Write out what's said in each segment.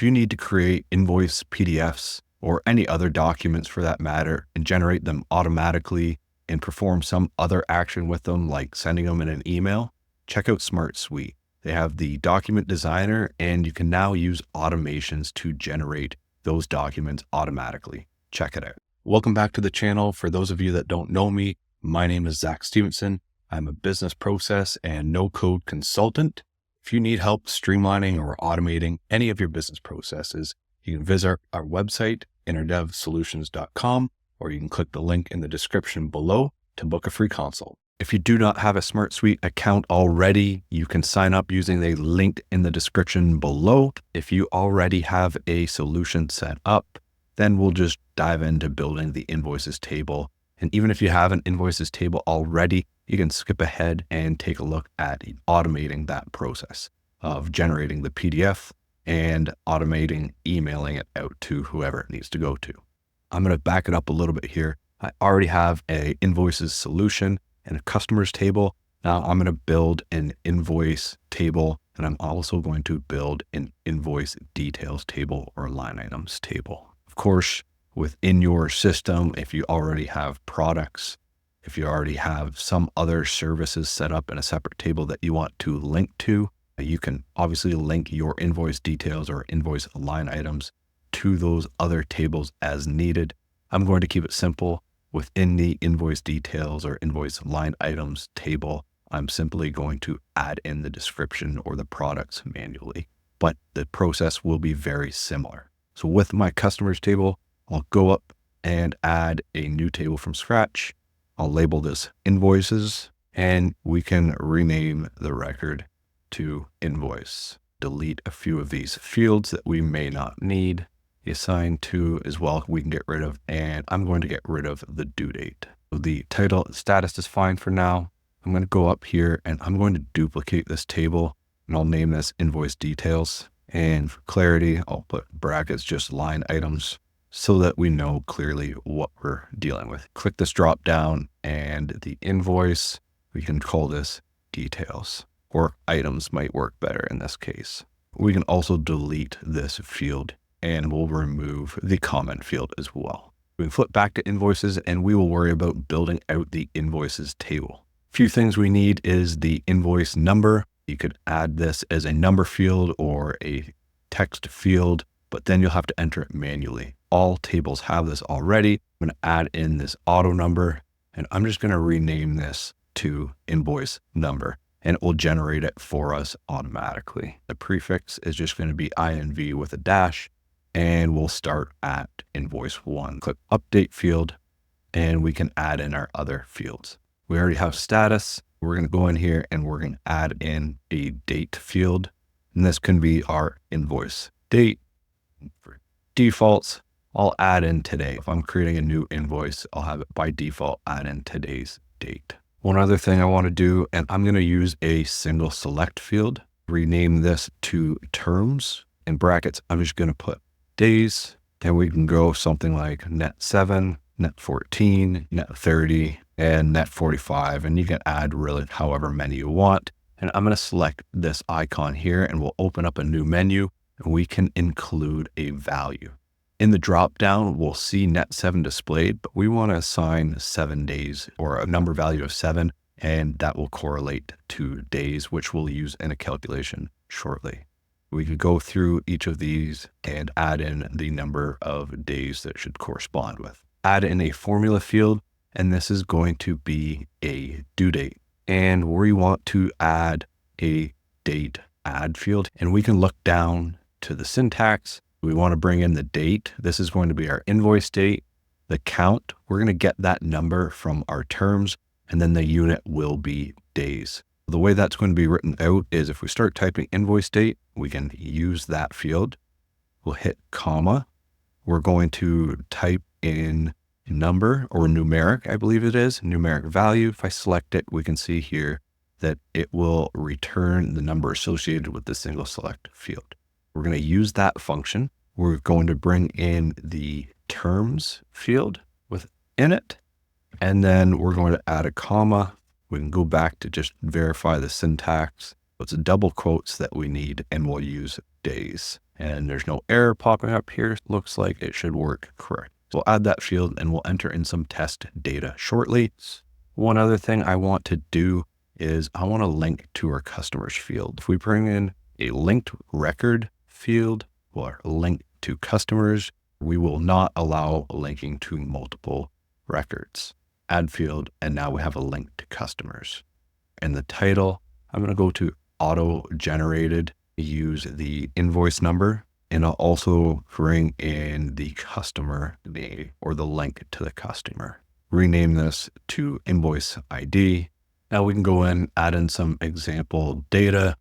If you need to create invoice PDFs or any other documents for that matter and generate them automatically and perform some other action with them, like sending them in an email, check out SmartSuite. They have the document designer, and you can now use automations to generate those documents automatically. Check it out. Welcome back to the channel. For those of you that don't know me, my name is Zach Stevenson. I'm a business process and no-code consultant. If you need help streamlining or automating any of your business processes, you can visit our website, innerdevsolutions.com, or you can click the link in the description below to book a free consult. If you do not have a SmartSuite account already, you can sign up using the link in the description below. If you already have a solution set up, then we'll just dive into building the invoices table. And even if you have an invoices table already, you can skip ahead and take a look at automating that process of generating the PDF and automating emailing it out to whoever it needs to go to. I'm going to back it up a little bit here. I already have a invoices solution and a customers table. Now I'm going to build an invoice table, and I'm also going to build an invoice details table or line items table. Of course, within your system, if you already have products, if you already have some other services set up in a separate table that you want to link to, you can obviously link your invoice details or invoice line items to those other tables as needed. I'm going to keep it simple. Within the invoice details or invoice line items table, I'm simply going to add in the description or the products manually, but the process will be very similar. So with my customers table, I'll go up and add a new table from scratch. I'll label this invoices, and we can rename the record to invoice. Delete a few of these fields that we may not need. The assign to as well, we can get rid of, and I'm going to get rid of the due date. So the title status is fine for now. I'm going to go up here and I'm going to duplicate this table, and I'll name this invoice details. And for clarity, I'll put brackets, just line items, so that we know clearly what we're dealing with. Click this drop down, and the invoice, we can call this details, or items might work better in this case. We can also delete this field, and we'll remove the comment field as well. We can flip back to invoices, and we will worry about building out the invoices table. A few things we need is the invoice number. You could add this as a number field or a text field, but then you'll have to enter it manually. All tables have this already. I'm going to add in this auto number, and I'm just going to rename this to invoice number, and it will generate it for us automatically. The prefix is just going to be INV with a dash, and we'll start at invoice 1. Click update field, and we can add in our other fields. We already have status. We're going to go in here and we're going to add in a date field, and this can be our invoice date. For defaults, I'll add in today. If I'm creating a new invoice, I'll have it by default add in today's date. One other thing I want to do, and I'm going to use a single select field, rename this to terms. In brackets, I'm just going to put days, and we can go something like net 7, net 14, net 30, and net 45, and you can add really however many you want. And I'm going to select this icon here, and we'll open up a new menu, and we can include a value. In the drop down, we'll see net 7 displayed, but we want to assign 7 days or a number value of 7, and that will correlate to days, which we'll use in a calculation shortly. We could go through each of these and add in the number of days that should correspond with. Add in a formula field, and this is going to be a due date. And we want to add a date add field, and we can look down to the syntax. We want to bring in the date. This is going to be our invoice date. The count, we're going to get that number from our terms, and then the unit will be days. The way that's going to be written out is if we start typing invoice date, we can use that field. We'll hit comma. We're going to type in number or numeric, I believe it is, numeric value. If I select it, we can see here that it will return the number associated with the single select field. We're going to use that function. We're going to bring in the terms field within it, and then we're going to add a comma. We can go back to just verify the syntax. It's double quotes that we need, and we'll use days. and there's no error popping up here. Looks like it should work correct. So we'll add that field and we'll enter in some test data shortly. One other thing I want to do is I want to link to our customers field. If we bring in a linked record field or link to customers, we will not allow linking to multiple records. Add field, and now we have a link to customers. In the title, I'm going to go to auto generated, use the invoice number, and I'll also bring in the customer name or the link to the customer. Rename this to invoice ID. Now we can go in, add in some example data.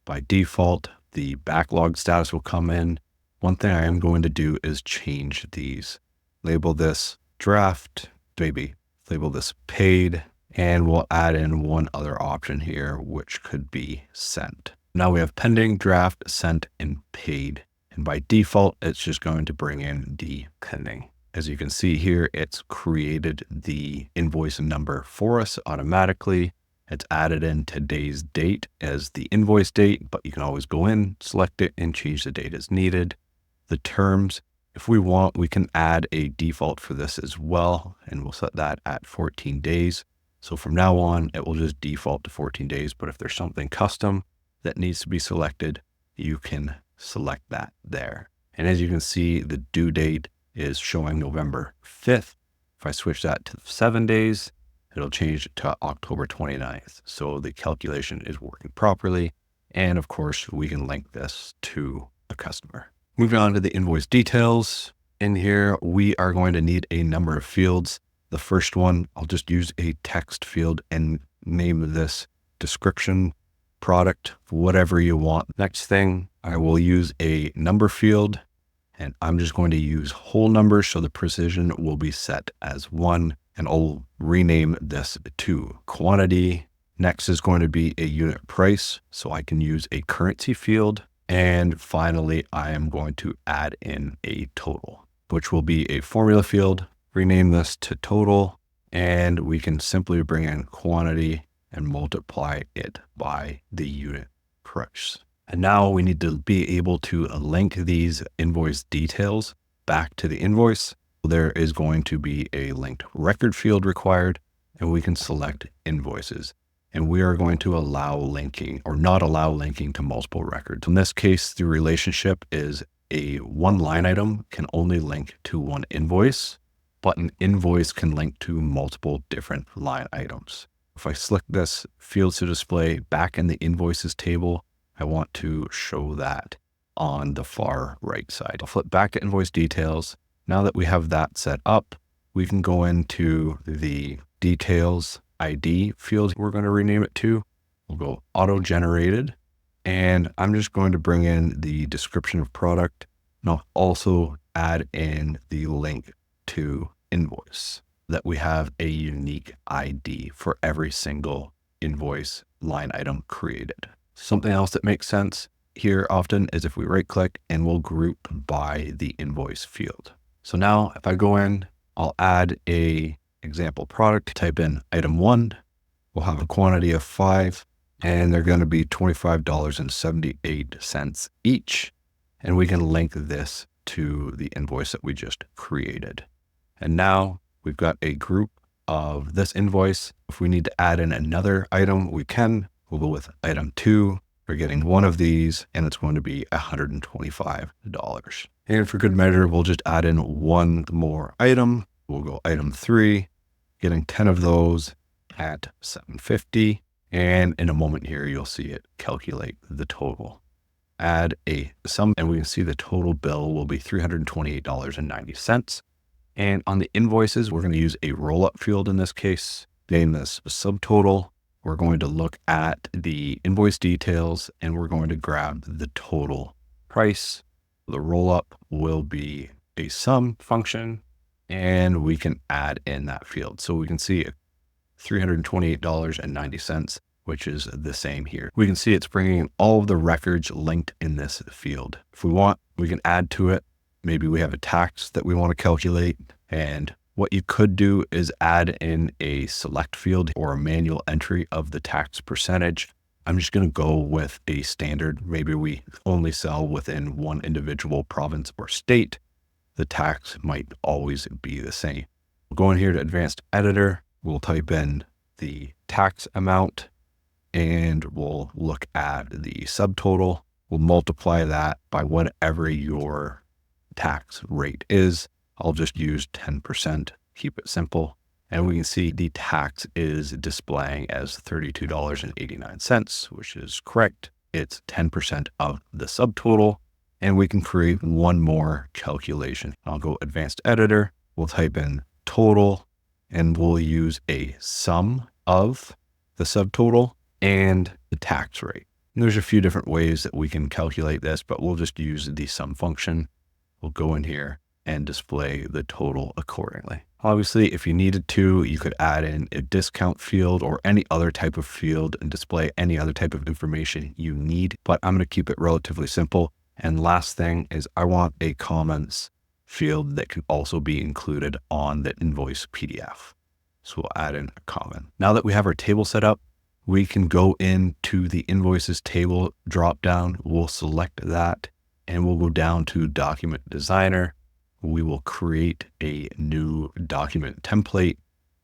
By default, the backlog status will come in. One thing I am going to do is change these. Label this draft, maybe label this paid, and we'll add in one other option here, which could be sent. Now we have pending, draft, sent, and paid. And by default, it's just going to bring in the pending. As you can see here, it's created the invoice number for us automatically. It's added in today's date as the invoice date, but you can always go in, select it, and change the date as needed. The terms, if we want, we can add a default for this as well, and we'll set that at 14 days. So from now on, it will just default to 14 days, but if there's something custom that needs to be selected, you can select that there. And as you can see, the due date is showing November 5th. If I switch that to 7 days, it'll change to October 29th. So the calculation is working properly. And of course, we can link this to a customer. Moving on to the invoice details. In here, we are going to need a number of fields. The first one, I'll just use a text field and name this description, product, whatever you want. Next thing, I will use a number field, and I'm just going to use whole numbers, so the precision will be set as 1, and I'll rename this to quantity. Next is going to be a unit price, so I can use a currency field. And finally, I am going to add in a total, which will be a formula field. Rename this to total, and we can simply bring in quantity and multiply it by the unit price. And now we need to be able to link these invoice details back to the invoice. There is going to be a linked record field required, and we can select invoices. And we are going to allow linking or not allow linking to multiple records. In this case, the relationship is a one line item can only link to one invoice, but an invoice can link to multiple different line items. If I select this field to display back in the invoices table, I want to show that on the far right side. I'll flip back to invoice details. Now that we have that set up, we can go into the details ID field we're going to rename it to. We'll go auto generated, and I'm just going to bring in the description of product, and I'll also add in the link to invoice, that we have a unique ID for every single invoice line item created. Something else that makes sense here often is if we right click and we'll group by the invoice field. So now if I go in, I'll add a example product, type in item 1, we'll have a quantity of 5, and they're going to be $25.78 each. And we can link this to the invoice that we just created. And now we've got a group of this invoice. If we need to add in another item, we can. We'll go with item 2. We're getting one of these, and it's going to be $125. And for good measure, we'll just add in one more item. We'll go item 3, getting 10 of those at $7.50. And in a moment here, you'll see it calculate the total. Add a sum, and we can see the total bill will be $328.90. And on the invoices, we're going to use a roll-up field in this case. Name this subtotal. We're going to look at the invoice details, and we're going to grab the total price. The roll-up will be a sum function, and we can add in that field. So we can see $328.90, which is the same here. We can see it's bringing in all of the records linked in this field. If we want, we can add to it. Maybe we have a tax that we want to calculate. And what you could do is add in a select field or a manual entry of the tax percentage. I'm just going to go with a standard. Maybe we only sell within one individual province or state. The tax might always be the same. We'll go in here to advanced editor. We'll type in the tax amount and we'll look at the subtotal. We'll multiply that by whatever your tax rate is. I'll just use 10%, keep it simple. And we can see the tax is displaying as $32.89, which is correct. It's 10% of the subtotal. And we can create one more calculation. I'll go advanced editor. We'll type in total and we'll use a sum of the subtotal and the tax rate. And there's a few different ways that we can calculate this, but we'll just use the sum function. We'll go in here and display the total accordingly. Obviously, if you needed to, you could add in a discount field or any other type of field and display any other type of information you need, but I'm going to keep it relatively simple. And last thing is I want a comments field that can also be included on the invoice PDF. So we'll add in a comment. Now that we have our table set up, we can go into the invoices table drop down. We'll select that and we'll go down to document designer. We will create a new document template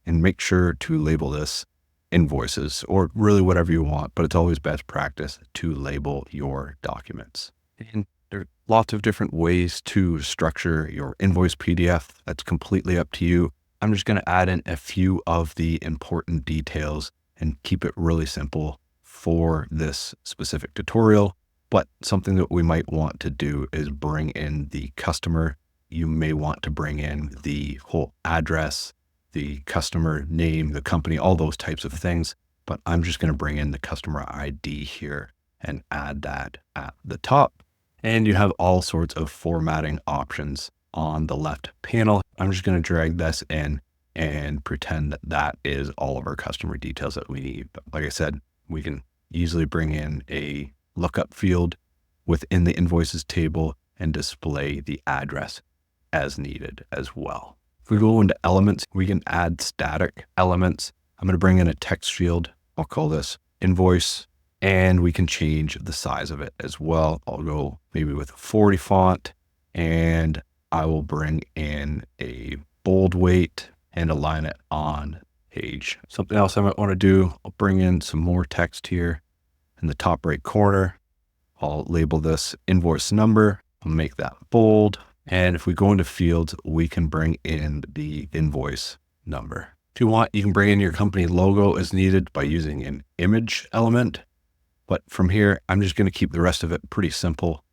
and make sure to label this invoices or really whatever you want, but it's always best practice to label your documents. And there are lots of different ways to structure your invoice PDF. That's completely up to you. I'm just going to add in a few of the important details and keep it really simple for this specific tutorial. But something that we might want to do is bring in the customer. You may want to bring in the whole address, the customer name, the company, all those types of things. But I'm just going to bring in the customer ID here and add that at the top. And you have all sorts of formatting options on the left panel. I'm just going to drag this in and pretend that that is all of our customer details that we need. But like I said, we can easily bring in a lookup field within the invoices table and display the address as needed as well. If we go into elements, we can add static elements. I'm going to bring in a text field. I'll call this invoice, and we can change the size of it as well. I'll go maybe with a 40 font, and I will bring in a bold weight and align it on page. Something else I might want to do, I'll bring in some more text here in the top right corner. I'll label this invoice number. I'll make that bold. And if we go into fields, we can bring in the invoice number. If you want, you can bring in your company logo as needed by using an image element. But from here, I'm just going to keep the rest of it pretty simple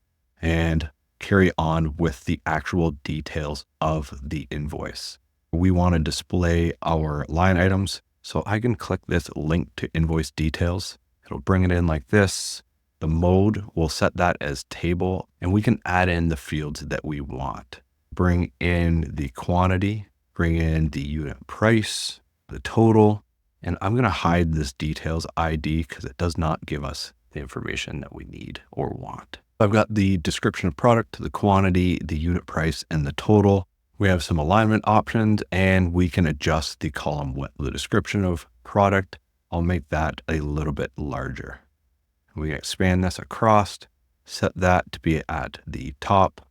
and carry on with the actual details of the invoice. We want to display our line items. So I can click this link to invoice details. It'll bring it in like this. The mode, we'll set that as table, and we can add in the fields that we want. Bring in the quantity, bring in the unit price, the total, and I'm going to hide this details ID because it does not give us the information that we need or want. I've got the description of product, the quantity, the unit price, and the total. We have some alignment options, and we can adjust the column with the description of product. I'll make that a little bit larger. We expand this across, set that to be at the top,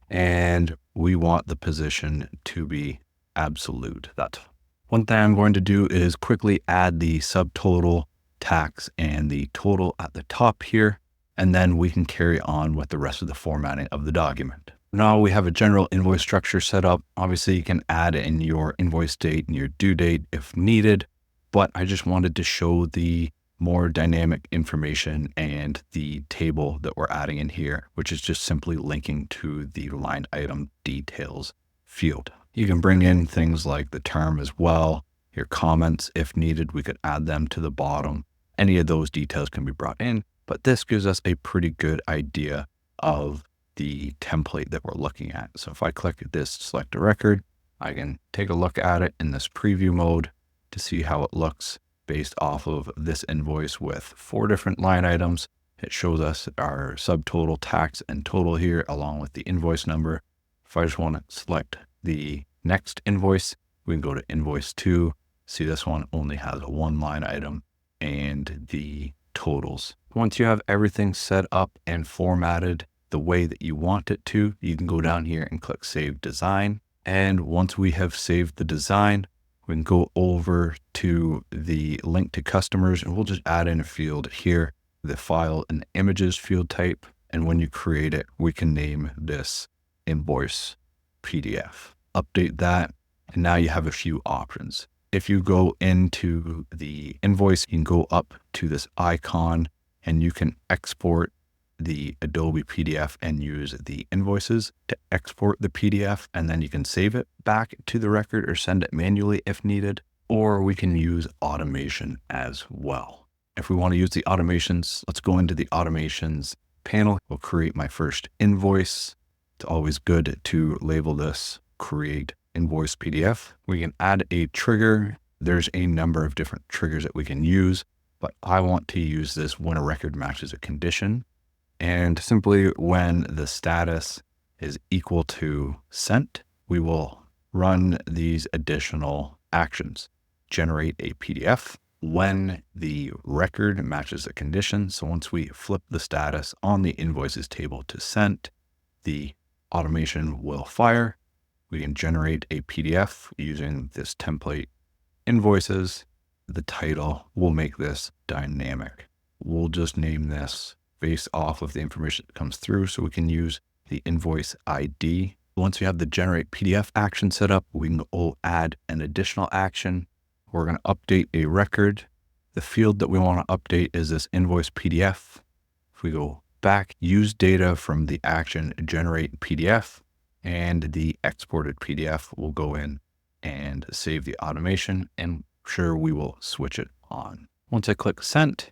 and we want the position to be absolute. That's one thing I'm going to do is quickly add the subtotal, tax, and the total at the top here, and then we can carry on with the rest of the formatting of the document. Now we have a general invoice structure set up. Obviously, you can add in your invoice date and your due date if needed, but I just wanted to show the more dynamic information and the table that we're adding in here, which is just simply linking to the line item details field. You can bring in things like the term as well, your comments if needed, we could add them to the bottom. Any of those details can be brought in, but this gives us a pretty good idea of the template that we're looking at. So if I click this select a record, I can take a look at it in this preview mode to see how it looks based off of this invoice with 4 different line items. It shows us our subtotal, tax, and total here along with the invoice number. If I just want to select the next invoice, we can go to invoice 2. See, this one only has a 1 line item and the subtotals. Once you have everything set up and formatted the way that you want it to, you can go down here and click Save Design. And once we have saved the design, we can go over to the link to customers, and we'll just add in a field here, the file and images field type. And when you create it, we can name this Invoice PDF. Update that, and now you have a few options. If you go into the invoice, you can go up to this icon and you can export the Adobe PDF and use the Invoices to export the PDF, and then you can save it back to the record or send it manually if needed, or we can use automation as well. If we want to use the automations, let's go into the automations panel. We'll create my first invoice. It's always good to label this create invoice PDF. We can add a trigger. There's a number of different triggers that we can use, but I want to use this when a record matches a condition. And simply when the status is equal to sent, we will run these additional actions. Generate a PDF when the record matches the condition. So once we flip the status on the invoices table to sent, the automation will fire. We can generate a PDF using this template invoices. The title will make this dynamic. We'll just name this based off of the information that comes through, so we can use the invoice ID. Once we have the generate PDF action set up, we can go add an additional action. We're going to update a record. The field that we want to update is this invoice PDF. If we go back, use data from the action generate PDF, and the exported PDF will go in and save the automation, and sure, we will switch it on. Once I click sent,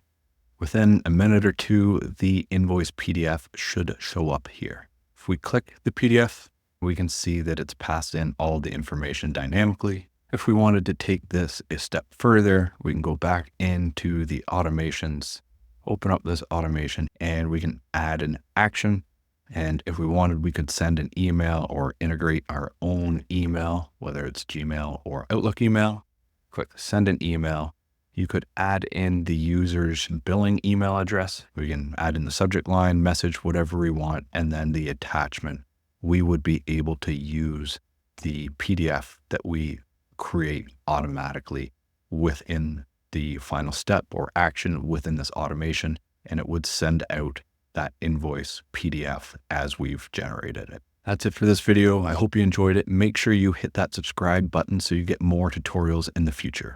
within a minute or two, the invoice PDF should show up here. If we click the PDF, we can see that it's passed in all the information dynamically. If we wanted to take this a step further, we can go back into the automations, open up this automation, and we can add an action. And if we wanted, we could send an email or integrate our own email, whether it's Gmail or Outlook email. Click send an email. You could add in the user's billing email address. We can add in the subject line, message, whatever we want, and then the attachment. We would be able to use the PDF that we create automatically within the final step or action within this automation, and it would send out that invoice PDF as we've generated it. That's it for this video. I hope you enjoyed it. Make sure you hit that subscribe button so you get more tutorials in the future.